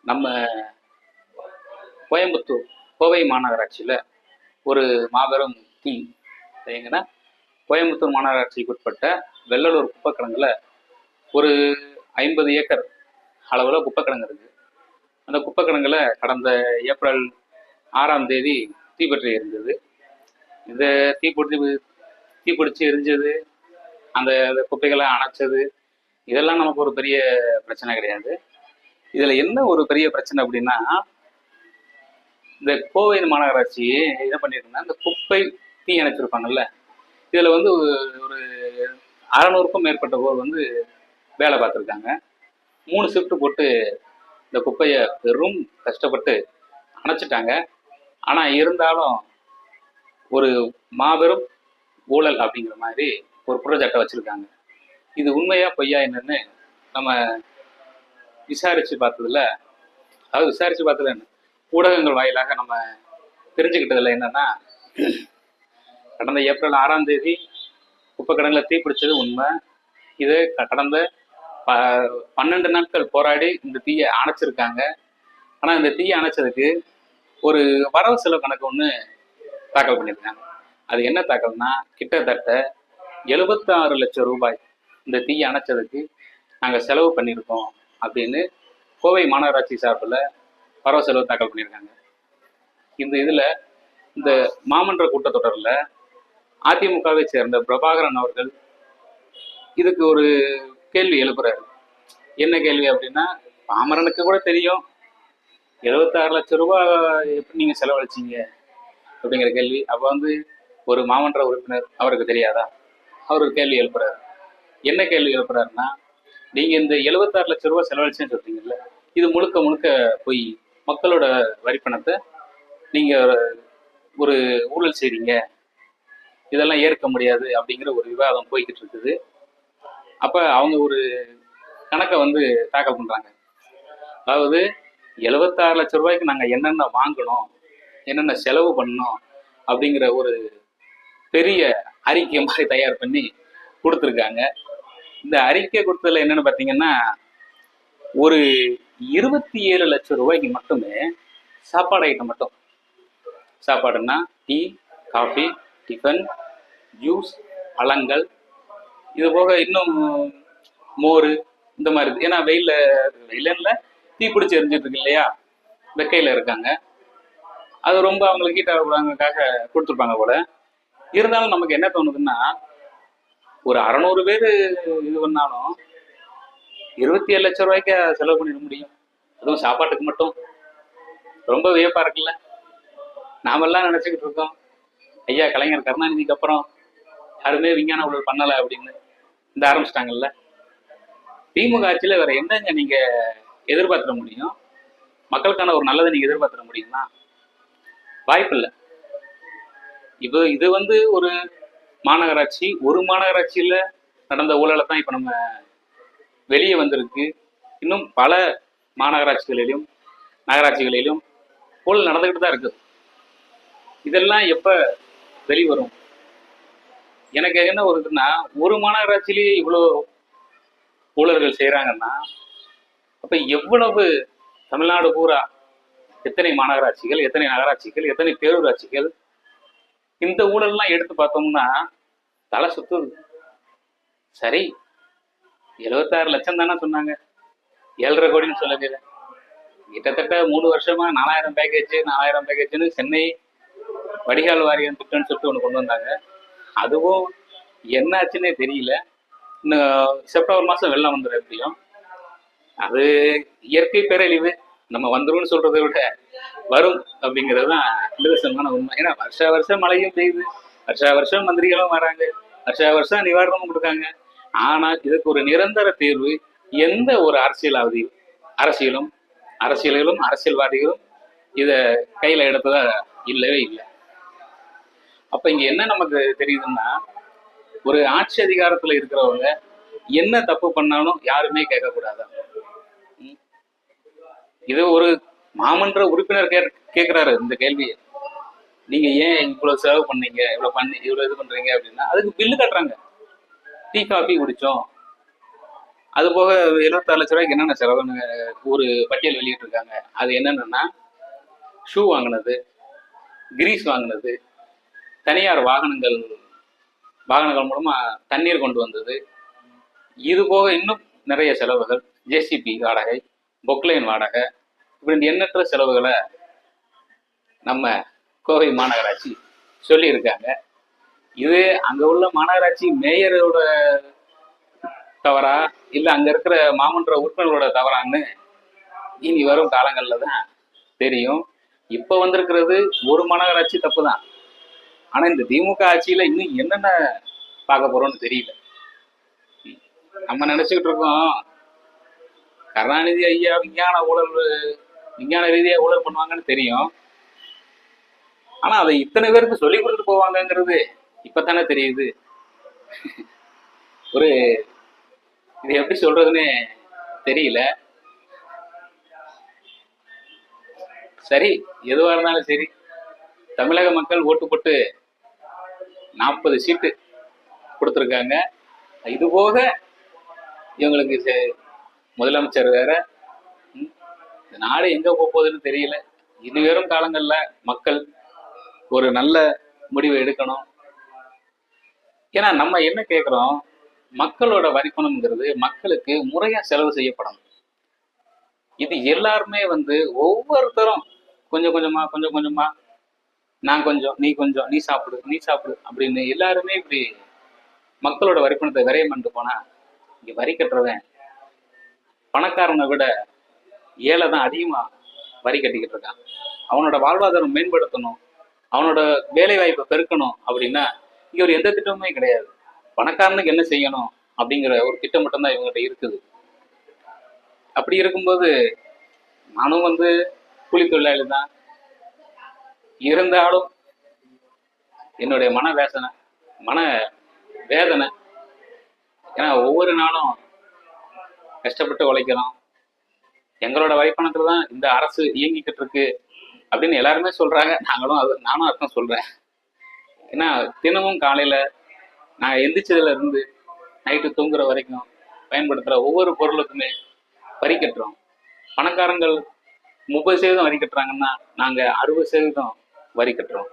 நம்ம கோயம்புத்தூர் கோவை மாநகராட்சியில் ஒரு மாபெரும் தீ எங்கன்னா கோயம்புத்தூர் மாநகராட்சிக்கு உட்பட்ட வெள்ளலூர் குப்பக்கிடங்குல ஒரு 50 ஏக்கர் அளவில் குப்பக்கிடங்கு இருக்குது. அந்த குப்பக்கிடங்குல கடந்த ஏப்ரல் 6ஆம் தேதி தீப்பற்றி இருந்தது. இந்த தீப்பிடிச்சு எரிஞ்சது, அந்த குப்பைகளை அணைச்சது, இதெல்லாம் நமக்கு ஒரு பெரிய பிரச்சனை கிடையாது. இதில் என்ன ஒரு பெரிய பிரச்சனை அப்படின்னா, இந்த கோவை மாநகராட்சி என்ன பண்ணியிருக்குன்னா, இந்த குப்பை தீ அணைச்சிருப்பாங்கல்ல, இதில் வந்து ஒரு 600க்கும் மேற்பட்ட பேர் வந்து வேலை பார்த்துருக்காங்க. 3 ஷிஃப்ட் போட்டு இந்த குப்பையை பெரும் கஷ்டப்பட்டு அணைச்சிட்டாங்க. ஆனால் இருந்தாலும் ஒரு மாபெரும் ஊழல் அப்படிங்கிற மாதிரி ஒரு குற்றச்சாட்டை வச்சுருக்காங்க. இது உண்மையா பொய்யா என்னன்னு நம்ம விசாரித்து பார்த்ததுல என்ன ஊடகங்கள் வாயிலாக நம்ம தெரிஞ்சுக்கிட்டதில் என்னன்னா, கடந்த ஏப்ரல் 6ஆம் தேதி குப்பைக்கிடங்குல தீப்பிடிச்சது உண்மை. இது கடந்த 12 நாட்கள் போராடி இந்த தீயை அணைச்சிருக்காங்க. ஆனால் இந்த தீயை அணைச்சதுக்கு ஒரு வரவு செலவு கணக்கு ஒன்று தாக்கல் பண்ணியிருக்காங்க. அது என்ன தாக்கல்னா, கிட்டத்தட்ட 76 லட்சம் ரூபாய் இந்த தீயை அணைச்சதுக்கு நாங்கள் செலவு பண்ணியிருக்கோம் அப்படின்னு கோவை மாநகராட்சி சார்பில் வரவு செலவு தாக்கல் பண்ணியிருக்காங்க. இந்த இதில் இந்த மாமன்ற கூட்டத்தொடரில் அதிமுகவை சேர்ந்த பிரபாகரன் அவர்கள் இதுக்கு ஒரு கேள்வி எழுப்புறாரு. என்ன கேள்வி அப்படின்னா, பாமரனுக்கு கூட தெரியும் 76 லட்சம் ரூபாய் எப்படி நீங்கள் செலவழிச்சிங்க அப்படிங்கிற கேள்வி. அப்போ வந்து ஒரு மாமன்ற உறுப்பினர் அவருக்கு தெரியாதா? அவர் ஒரு கேள்வி எழுப்புறாரு. என்ன கேள்வி எழுப்புறாருன்னா, நீங்கள் இந்த 76 லட்சம் ரூபாய் செலவழிச்சுன்னு சொல்றீங்கல்ல, இது முழுக்க முழுக்க போய் மக்களோட வரிப்பணத்தை நீங்கள் ஒரு ஊழல் செய்றீங்க, இதெல்லாம் ஏற்க முடியாது அப்படிங்கிற ஒரு விவாதம் போய்கிட்டு இருக்குது. அப்போ அவங்க ஒரு கணக்கை வந்து தாக்கல் பண்ணுறாங்க. அதாவது 76 லட்சம் ரூபாய்க்கு நாங்கள் என்னென்ன வாங்கணும், என்னென்ன செலவு பண்ணோம் அப்படிங்கிற ஒரு பெரிய அறிக்கை மாதிரி தயார் பண்ணி கொடுத்துருக்காங்க. இந்த அறிக்கை கொடுத்ததுல என்னென்னு பார்த்தீங்கன்னா, ஒரு 27 லட்சம் ரூபாய்க்கு மட்டுமே சாப்பாடு ஐட்டம் மட்டும். சாப்பாடுன்னா டீ, காஃபி, டிஃபன், ஜூஸ், பழங்கள், இது போக இன்னும் மோர், இந்த மாதிரி. ஏன்னா வெயிலில் தீப்பிடிச்சு எரிஞ்சிட்டு இருக்கு இல்லையா, வெக்கையில் இருக்காங்க. அது ரொம்ப அவங்களுக்கு ஹீட் ஆகக்கூடாதுக்காக கொடுத்துருப்பாங்க போல. இருந்தாலும் நமக்கு என்ன தோணுதுன்னா, ஒரு 600 பேர் இது பண்ணாலும் 27 லட்சம் ரூபாய்க்கு செலவு பண்ணிட முடியும், அதுவும் சாப்பாட்டுக்கு மட்டும். ரொம்ப வியப்பா இருக்குல்ல. நாமெல்லாம் நினைச்சுக்கிட்டு இருக்கோம், ஐயா கலைஞர் கருணாநிதிக்கு அப்புறம் யாருமே விஞ்ஞான ஊழல் பண்ணலை அப்படின்னு இந்த ஆரம்பிச்சிட்டாங்கல்ல. திமுக ஆட்சியில் வேற என்னங்க நீங்க எதிர்பார்த்துட முடியும்? மக்களுக்கான ஒரு நல்லதை நீங்க எதிர்பார்த்துட முடியுமா? வாய்ப்பு இல்லை. இது வந்து ஒரு மாநகராட்சியில் நடந்த ஊழலை தான் இப்போ நம்ம வெளியே வந்திருக்கு. இன்னும் பல மாநகராட்சிகளிலும் நகராட்சிகளிலும் ஊழல் நடந்துக்கிட்டு தான் இருக்குது. இதெல்லாம் எப்போ வெளிவரும்? எனக்கு என்ன வருதுன்னா, ஒரு மாநகராட்சியிலேயே இவ்வளோ ஊழல்கள் செய்கிறாங்கன்னா, அப்போ எவ்வளவு தமிழ்நாடு பூரா எத்தனை மாநகராட்சிகள், எத்தனை நகராட்சிகள், எத்தனை பேரூராட்சிகள், இந்த ஊழல்லாம் எடுத்து பார்த்தோம்னா தலை சுத்துது. சரி, 76 லட்சம் தானே சொன்னாங்க, 7.5 கோடின்னு சொல்லல. கிட்டத்தட்ட 3 வருஷமா 4000 பேக்கேஜ்னு சென்னை வடிகால் வாரியம் திட்டம்னு சொல்லிட்டு ஒன்று கொண்டு வந்தாங்க. அதுவும் என்னாச்சுன்னே தெரியல. இன்னும் செப்டம்பர் மாதம் வெள்ளம் வந்துடும் எப்படியும். அது இயற்கை பேரழிவு, நம்ம வந்துரும்னு சொல்றதை விட வரும் அப்படிங்கிறது தான் நிதர்சனமான உண்மை. ஏன்னா வருஷம் மழையும் பெய்யுது, வருஷம் மந்திரிகளும் வராங்க, வருஷம் நிவாரணமும் கொடுக்காங்க. ஆனால் இதுக்கு ஒரு நிரந்தர தீர்வு எந்த ஒரு அரசியலும் அரசியல்வாதிகளும் இதை கையில் எடுத்ததா இல்லவே இல்லை. அப்போ இங்கே என்ன நமக்கு தெரியுதுன்னா, ஒரு ஆட்சி அதிகாரத்தில் இருக்கிறவங்க என்ன தப்பு பண்ணாலும் யாருமே கேட்கக்கூடாது. இது ஒரு மாமன்ற உறுப்பினர் கேட்குறாரு இந்த கேள்வியை. நீங்க ஏன் இவ்வளவு செலவு பண்ணீங்க, இவ்வளவு இது பண்றீங்க அப்படின்னா, அதுக்கு பில்லு கட்டுறாங்க. டீ காஃபி குடிச்சோம், அது போக 76 லட்ச ரூபாய்க்கு என்னென்ன செலவுன்னு ஒரு பட்டியல் வெளியிட்டிருக்காங்க. அது என்னென்னா ஷூ வாங்கினது, கிரீஸ் வாங்கினது, தனியார் வாகனங்கள் மூலமா தண்ணீர் கொண்டு வந்தது, இது போக இன்னும் நிறைய செலவுகள், ஜேசிபி வாடகை, பொக்லைன் வாடகை, இப்படி எண்ணற்ற செலவுகளை நம்ம கோவை மாநகராட்சி சொல்லியிருக்காங்க. இது அங்க உள்ள மாநகராட்சி மேயரோட தவறா இல்லை அங்க இருக்கிற மாமன்ற உறுப்பினர்களோட தவறான்னு இனி வரும் காலங்கள்ல தான் தெரியும். இப்ப வந்திருக்கிறது ஒரு மாநகராட்சி தப்பு தான். ஆனா இந்த திமுக ஆட்சியில இன்னும் என்னென்ன பார்க்க போறோம்னு தெரியல. நம்ம நினைச்சுக்கிட்டு இருக்கோம் கருணாநிதி ஐயா விஞ்ஞான ரீதியா ஊழல் பண்ணுவாங்கன்னு தெரியும். ஆனா அதை இத்தனை பேருக்கு சொல்லி கொடுத்துட்டு போவாங்கங்கிறது இப்பதானே தெரியுது. ஒரு இது எப்படி சொல்றதுன்னு தெரியல. சரி, எதுவா இருந்தாலும் சரி, தமிழக மக்கள் ஓட்டு போட்டு 40 சீட்டு கொடுத்துருக்காங்க. இது போக இவங்களுக்கு முதலமைச்சர் வேற. இந்த நாடு எங்க போகுதுன்னு தெரியல. இனி வரும் காலங்கள்ல மக்கள் ஒரு நல்ல முடிவை எடுக்கணும். ஏன்னா நம்ம என்ன கேட்குறோம், மக்களோட வரிப்பணம்ங்கிறது மக்களுக்கு முறையா செலவு செய்யப்படணும். இது எல்லாருமே ஒவ்வொருத்தரும் கொஞ்சம் கொஞ்சமா நான் கொஞ்சம் நீ கொஞ்சம் நீ சாப்பிடு அப்படின்னு எல்லாருமே இப்படி மக்களோட வரிப்பணத்தை விரயம் பண்ணிட்டு போனா இங்க வரி கட்டுறவன் பணக்காரனை விட ஏழை தான் அதிகமா வரி கட்டிக்கிட்டு இருக்கான். அவனோட வாழ்வாதாரம் மேம்படுத்தணும், அவனோட வேலை வாய்ப்பை பெருக்கணும் அப்படின்னா இங்க ஒரு எந்த திட்டமுமே கிடையாது. பணக்காரனுக்கு என்ன செய்யணும் அப்படிங்கிற ஒரு திட்டம் மட்டும்தான் இவங்ககிட்ட இருக்குது. அப்படி இருக்கும்போது நானும் கூலி தொழிலாளி தான் இருந்தாலும் என்னுடைய மன வேதனை. ஏன்னா ஒவ்வொரு நாளும் கஷ்டப்பட்டு உழைக்கிறோம். எங்களோட வரிப்பணத்துல தான் இந்த அரசு இயங்கிக்கிட்டு இருக்கு அப்படின்னு எல்லாருமே சொல்றாங்க. நானும் அர்த்தம் சொல்றேன். ஏன்னா தினமும் காலையில நான் எந்திரிச்சதுல இருந்து நைட்டு தூங்குற வரைக்கும் பயன்படுத்துற ஒவ்வொரு பொருளுக்குமே வரி கட்டுறோம். பணக்காரங்கள் 30% வரி கட்டுறாங்கன்னா நாங்க 60% வரி கட்டுறோம்.